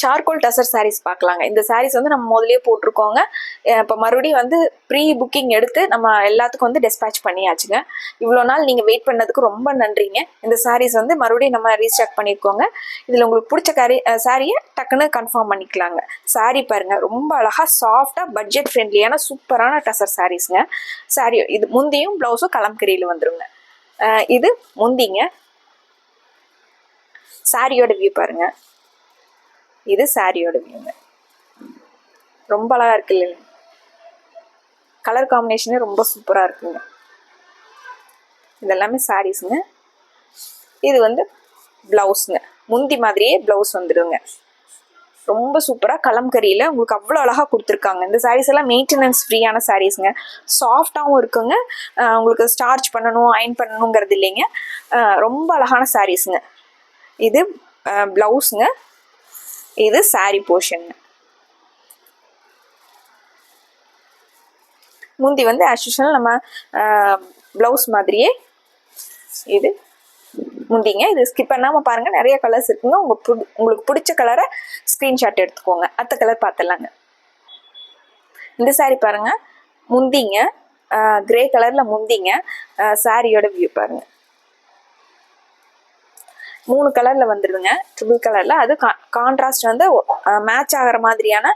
Charcoal tussar saris பார்க்கலாங்க. இந்த சாரீஸ் வந்து நம்ம முதலே போட்டிருக்கோங்க. இப்போ மறுபடியும் வந்து ப்ரீ புக்கிங் எடுத்து நம்ம எல்லாத்துக்கும் வந்து டிஸ்பேச் பண்ணியாச்சுங்க. இவ்வளோ நாள் நீங்கள் வெயிட் பண்ணதுக்கு ரொம்ப நன்றிங்க. இந்த சாரீஸ் வந்து மறுபடியும் நம்ம ரீஸ்டாக் பண்ணியிருக்கோங்க. இதில் உங்களுக்கு பிடிச்ச சாரியை டக்குன்னு கன்ஃபார்ம் பண்ணிக்கலாங்க. சாரீ பாருங்கள், ரொம்ப அழகாக சாஃப்டாக பட்ஜெட் ஃப்ரெண்ட்லியான சூப்பரான டசர் சாரீஸுங்க. சாரீ இது முந்தியும் ப்ளவுஸும் கலம்கரியில் வந்துருங்க. இது முந்திங்க. சாரியோட வியூ பாருங்க. இது சாரியோட வியூங்க. ரொம்ப அழகா இருக்கு இல்லைங்க? கலர் காம்பினேஷனே ரொம்ப சூப்பரா இருக்குங்க. இதெல்லாமே சாரீஸுங்க. இது வந்து பிளவுஸுங்க. முந்தி மாதிரியே பிளவுஸ் வந்துடுங்க. ரொம்ப சூப்பராக கலம்கரியில் உங்களுக்கு அவ்வளோ அழகாக கொடுத்துருக்காங்க. இந்த சாரீஸ் எல்லாம் மெயின்டெனன்ஸ் ஃப்ரீயான சாரீஸுங்க. சாஃப்டாகவும் இருக்குங்க. உங்களுக்கு ஸ்டார்ச் பண்ணணும், அயன் பண்ணணுங்கிறது இல்லைங்க. ரொம்ப அழகான சாரீஸுங்க. இது பிளவுஸுங்க. இது சாரி போர்ஷனுங்க. முந்தி வந்து ஆஸ் யூஷுவல் நம்ம பிளவுஸ் மாதிரியே இது முந்திங்க. இது ஸ்கிப் பண்ணாமல் பாருங்கள், நிறைய கலர்ஸ் இருக்குங்க. உங்களுக்கு பிடிச்ச கலரை ஸ்க்ரீன்ஷாட் எடுத்துக்கோங்க. அடுத்த கலர் பார்த்துடலாங்க. இந்த சாரீ பாருங்கள், முந்திங்க. கிரே கலரில் முந்திங்க. சாரியோட வியூ பாருங்கள். 3 கலரில் வந்துடுதுங்க. ட்ரிபிள் கலரில். அது கான்ட்ராஸ்ட் வந்து மேட்ச் ஆகிற மாதிரியான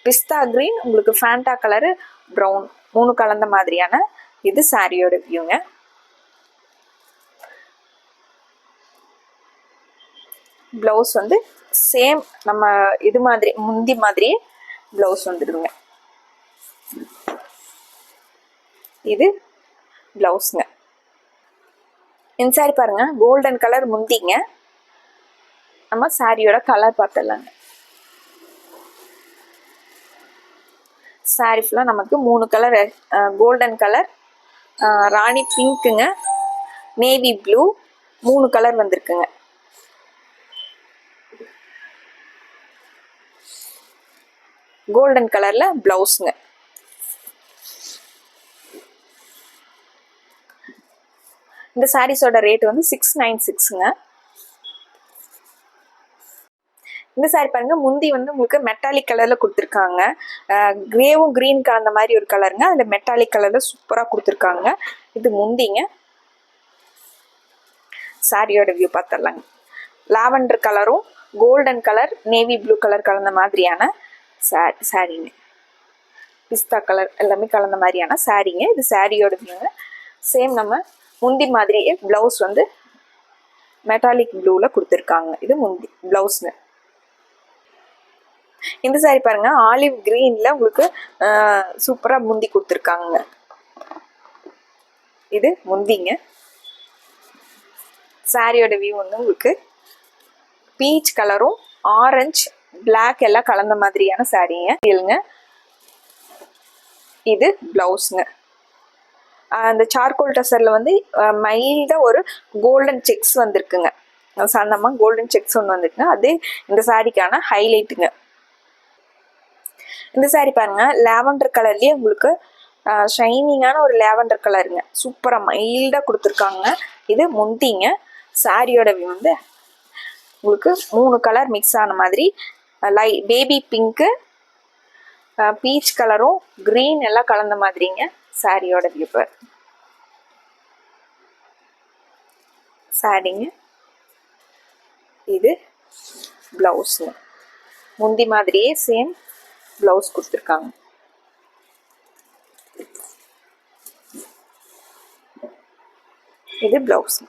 பிஸ்தா க்ரீன், உங்களுக்கு ஃபேண்டா கலரு, ப்ரௌன் 3 கலந்த மாதிரியான இது சாரியோட வியூங்க. ப்ளவுஸ் வந்து சேம் நம்ம இது மாதிரி முந்தி மாதிரியே ப்ளவுஸ் வந்துடுதுங்க. இது ப்ளவுஸுங்க. இந்த சாரி பாருங்க, கோல்டன் கலர் முந்திங்க. நம்ம சாரியோட கலர் பார்த்துடலாங்க. சாரி ஃபுல்லாக நமக்கு 3 கலர், கோல்டன் கலர், ராணி பிங்க்குங்க, நேவி ப்ளூ, 3 கலர் வந்திருக்குங்க. கோல்டன் கலர்ல பிளவுஸுங்க. இந்த சாரீஸோட ரேட் வந்து 696ங்க. இந்த சாரி பாருங்க, முந்தி வந்து உங்களுக்கு மெட்டாலிக் கலர்ல கொடுத்துருக்காங்க. கிரேவும் கிரீன் கலந்த மாதிரி ஒரு கலருங்க. அதுல மெட்டாலிக் கலர்ல சூப்பரா கொடுத்துருக்காங்க. இது முந்திங்க. சாரியோட வியூ பார்த்துடலாங்க. லாவெண்டர் கலரும் golden colour, navy blue colour கலந்த மாதிரியான சாரீங்க. பிஸ்தா கலர் எல்லாமே கலந்த மாதிரியான சாரீங்க. இது சாரியோட வியூங்க. சேம் நம்ம முந்தி மாதிரியே பிளவுஸ் வந்து மெட்டாலிக் ப்ளூல கொடுத்துருக்காங்க. இது முந்தி பிளவுஸ்ங்க. இந்த சாரி பாருங்க, ஆலிவ் கிரீன்ல உங்களுக்கு சூப்பரா முந்தி கொடுத்துருக்காங்க. இது முந்திங்க. சாரியோட வியூ வந்து உங்களுக்கு பீச் கலரும் ஆரஞ்சு பிளாக் எல்லாம் கலந்த மாதிரியான சாரீங்க. இது பிளவுஸ்ங்க. அந்த சார்கோல் டசர்ல வந்து மைல்டா ஒரு கோல்டன் செக்ஸ் வந்திருக்குங்க. சன்னமா கோல்டன் செக்ஸ் ஒன்று வந்துருக்குங்க. அது இந்த சாரிக்கான ஹைலைட்டுங்க. இந்த சாரி பாருங்க, லாவெண்டர் கலர்லயே உங்களுக்கு ஷைனிங்கான ஒரு லாவெண்டர் கலருங்க. சூப்பரா மைல்டா கொடுத்துருக்காங்க. இது முந்திங்க. சாரியோட வந்து உங்களுக்கு 3 கலர் மிக்ஸ் ஆன மாதிரி பேபி பிங்க்கு, பீச் கலரும் கிரீன் எல்லாம் கலந்த மாதிரிங்க சாரியோட வியூ. சாரிங்க. இது பிளவுஸுங்க. முந்தி மாதிரியே சேம் பிளவுஸ் கொடுத்துருக்காங்க. இது பிளவுஸ்.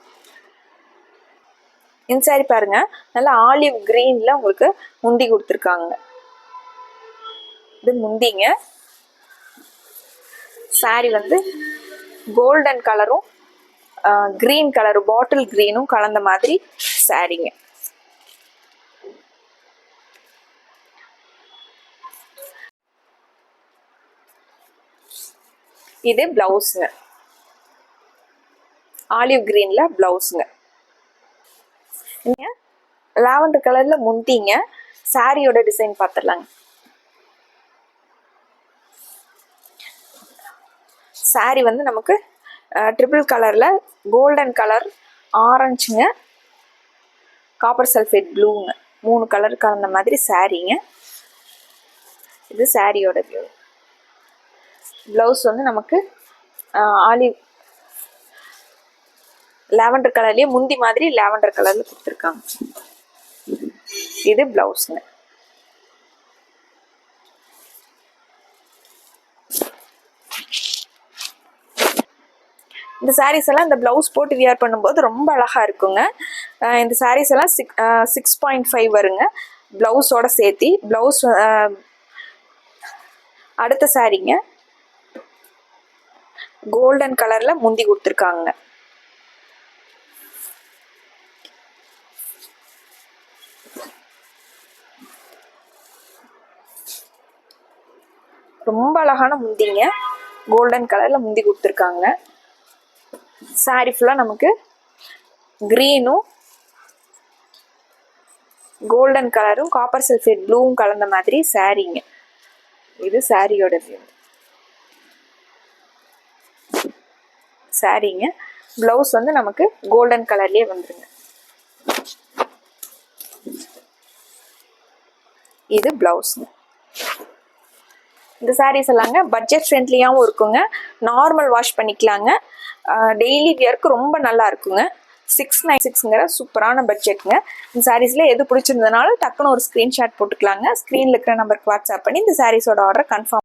இந்த சாரி பாருங்க, நல்லா ஆலிவ் கிரீன்ல உங்களுக்கு முந்தி கொடுத்துருக்காங்க. இது முந்திங்க. சாரி வந்து கோல்டன் கலரும் கிரீன் கலரும் பாட்டில் கிரீனும் கலந்த மாதிரி சாரிங்க. இது பிளவுஸுங்க. ஆலிவ் கிரீன்ல பிளவுஸுங்க. லாவெண்டர் கலர்ல முந்திங்க. சாரியோட டிசைன் பார்த்துடலாங்க. சாரி வந்து நமக்கு ட்ரிபிள் கலர்ல கோல்டன் கலர், ஆரஞ்சுங்க, காப்பர் சல்ஃபேட் ப்ளூங்க 3 கலர் கலந்த மாதிரி சாரீங்க. இது சாரியோட வியூ. ப்ளவுஸ் வந்து நமக்கு ஆலிவ் லாவெண்டர் கலர்லயே முந்தி மாதிரி லாவெண்டர் கலர்ல கொடுத்துருக்காங்க. இது பிளவுஸ்ங்க. இந்த சாரீஸ் எல்லாம் இந்த பிளவுஸ் போட்டு வியர் பண்ணும்போது ரொம்ப அழகா இருக்குங்க. இந்த சாரீஸ் எல்லாம் 6.5 வருங்க பிளவுஸோட சேர்த்தி. பிளவுஸ் அடுத்த சாரீங்க கோல்டன் கலர்ல முந்தி கொடுத்துருக்காங்க. ரொம்ப அழகான முந்திங்க, கோல்டன் கலர்ல முந்தி கொடுத்துருக்காங்க. சாரி ஃபுல்லா நமக்கு கிரீனும் கோல்டன் கலரும் காப்பர் சல்ஃபேட் ப்ளூவும் கலந்த மாதிரி சாரீங்க. இது சாரியோட வியூ. சாரீங்க பிளவுஸ் வந்து நமக்கு கோல்டன் கலர்லயே வந்துருங்க. இது பிளவுஸ்ங்க. இந்த சாரீஸ் எல்லாங்க பட்ஜெட் ஃப்ரெண்ட்லியாகவும் இருக்குங்க, நார்மல் வாஷ் பண்ணிக்கலாங்க, டெய்லி வியருக்கு ரொம்ப நல்லா இருக்குங்க. 696ங்கிற சூப்பரான பட்ஜெட்டுங்க. இந்த சாரீஸில் எது பிடிச்சிருந்ததுனாலும் டக்குன்னு ஒரு ஸ்க்ரீன்ஷாட் போட்டுக்கலாங்க. ஸ்க்ரீனில் இருக்கிற நம்பருக்கு வாட்ஸ்அப் பண்ணி இந்த சாரீஸோட ஆர்டர் கன்ஃபார்ம்